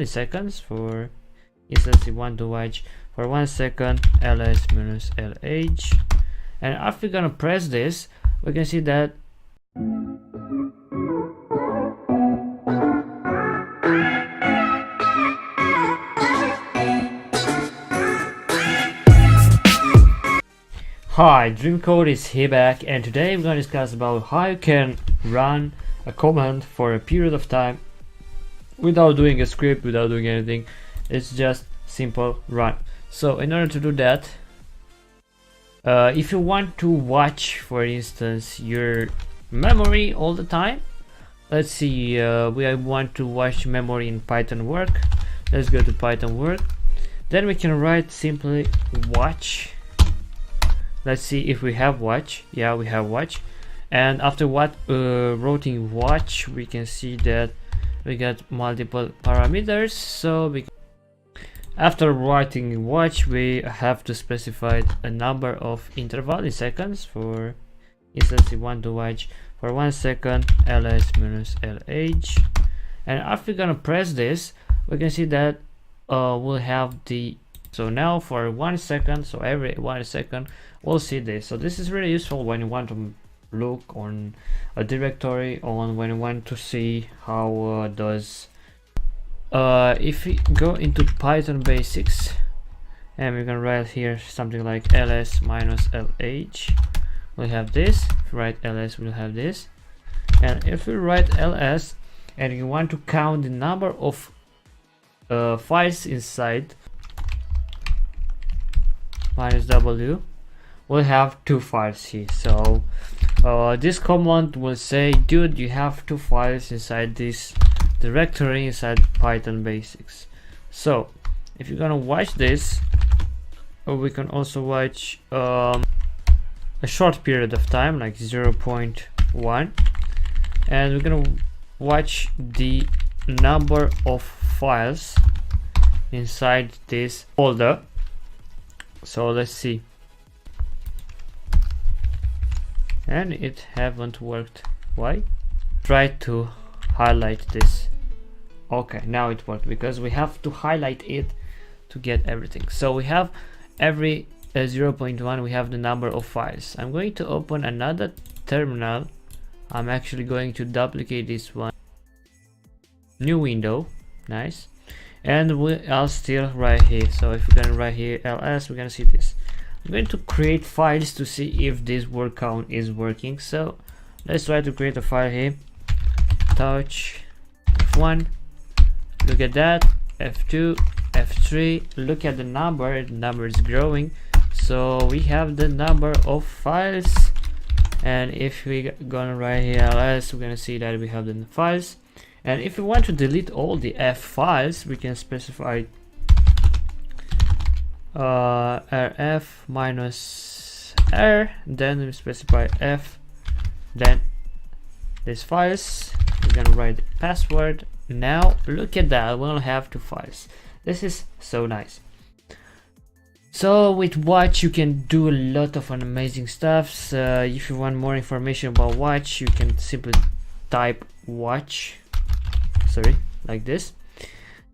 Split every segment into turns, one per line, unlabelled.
seconds for instance you want to watch for 1 second ls minus lh, and after we're gonna press this, we can see that Hi, Dreamcode is here back, and today we're going to discuss about how you can run a command for a period of time without doing a script, without doing anything. It's just simple run. So in order to do that, if you want to watch, for instance, your memory all the time, let's see, we want to watch memory in Python work. Let's go to Python work. Then we can write simply watch. Let's see if we have watch. Yeah, we have watch. And after writing watch, we can see that we got multiple parameters. So after writing watch, we have to specify a number of interval in seconds. For instance, we want to watch for 1 second ls minus lh, and after we're gonna press this, we can see that we'll have the, so now for 1 second, so every 1 second we'll see this. So this is really useful when you want to look on a directory, on when you want to see how does if we go into Python basics, and we're gonna write here something like ls minus lh, we'll have this. If we write ls, we'll have this. And if we write ls and you want to count the number of files inside, minus w, we'll have 2 files here. So this command will say, dude, you have 2 files inside this directory inside Python basics. So if you're gonna watch this, we can also watch a short period of time, like 0.1, and we're gonna watch the number of files inside this folder. So let's see, and it haven't worked. Why? Try to highlight this. Okay, now it worked, because we have to highlight it to get everything. So we have every 0.1, we have the number of files. I'm going to open another terminal. I'm actually going to duplicate this one, new window, nice, and I'll still right here. So if we're gonna write here ls, we're gonna see this. I'm going to create files to see if this word count is working. So let's try to create a file here. Touch f1, look at that, f2, f3, look at the number is growing. So we have the number of files, and if we gonna write here ls, we're gonna see that we have the files. And if we want to delete all the f files, we can specify rf minus r, then we specify f, then these files, we're gonna write the password. Now look at that, we'll have 2 files. This is so nice. So with watch you can do a lot of amazing stuff. If you want more information about watch, you can simply type watch, sorry, like this,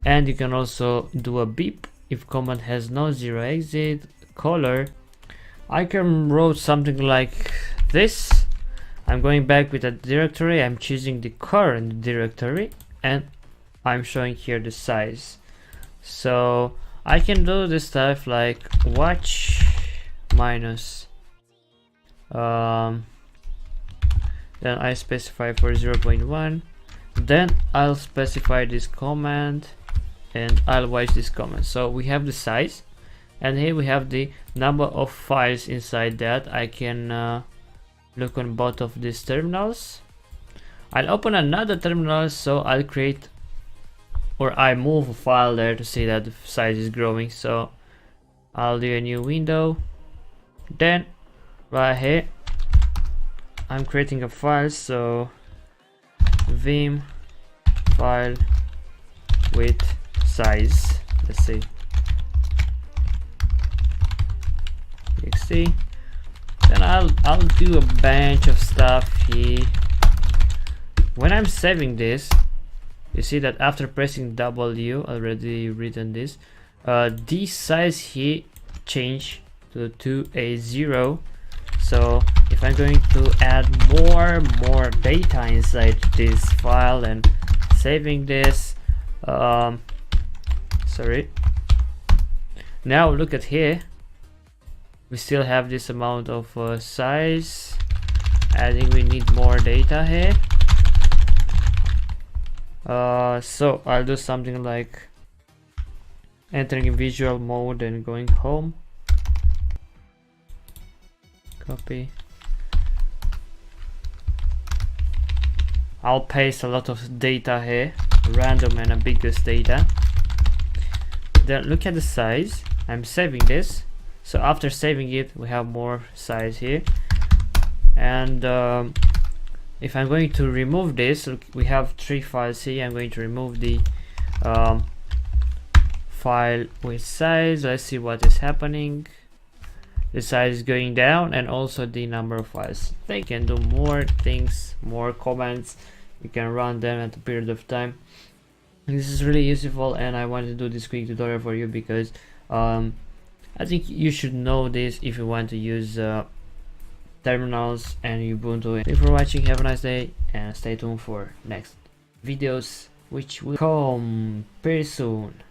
and you can also do a beep if command has no 0 exit. Color, I can write something like this. I'm going back with a directory, I'm choosing the current directory, and I'm showing here the size. So I can do this stuff like watch minus then I specify for 0.1, then I'll specify this command and I'll watch this command. So we have the size, and here we have the number of files inside that. I can look on both of these terminals. I'll open another terminal, so I'll create, or I move a file there to see that the size is growing. So I'll do a new window, then right here I'm creating a file, so vim file with size, let's say txt. Then I'll do a bunch of stuff here. When I'm saving this, you see that after pressing W, already written this, this size here change to a 0. So if I'm going to add more data inside this file and saving this, sorry, now look at here, we still have this amount of size. I think we need more data here. So I'll do something like entering in visual mode and going home. Copy. I'll paste a lot of data here, random and ambiguous data. Then look at the size. I'm saving this. So after saving it, we have more size here. And if I'm going to remove this, look, we have 3 files here. I'm going to remove the file with size. Let's see what is happening. The size is going down, and also the number of files. They can do more things, more comments. You can run them at a period of time. This is really useful, and I wanted to do this quick tutorial for you because I think you should know this if you want to use terminals and Ubuntu. Thank you for watching. Have a nice day, and stay tuned for next videos, which will come pretty soon.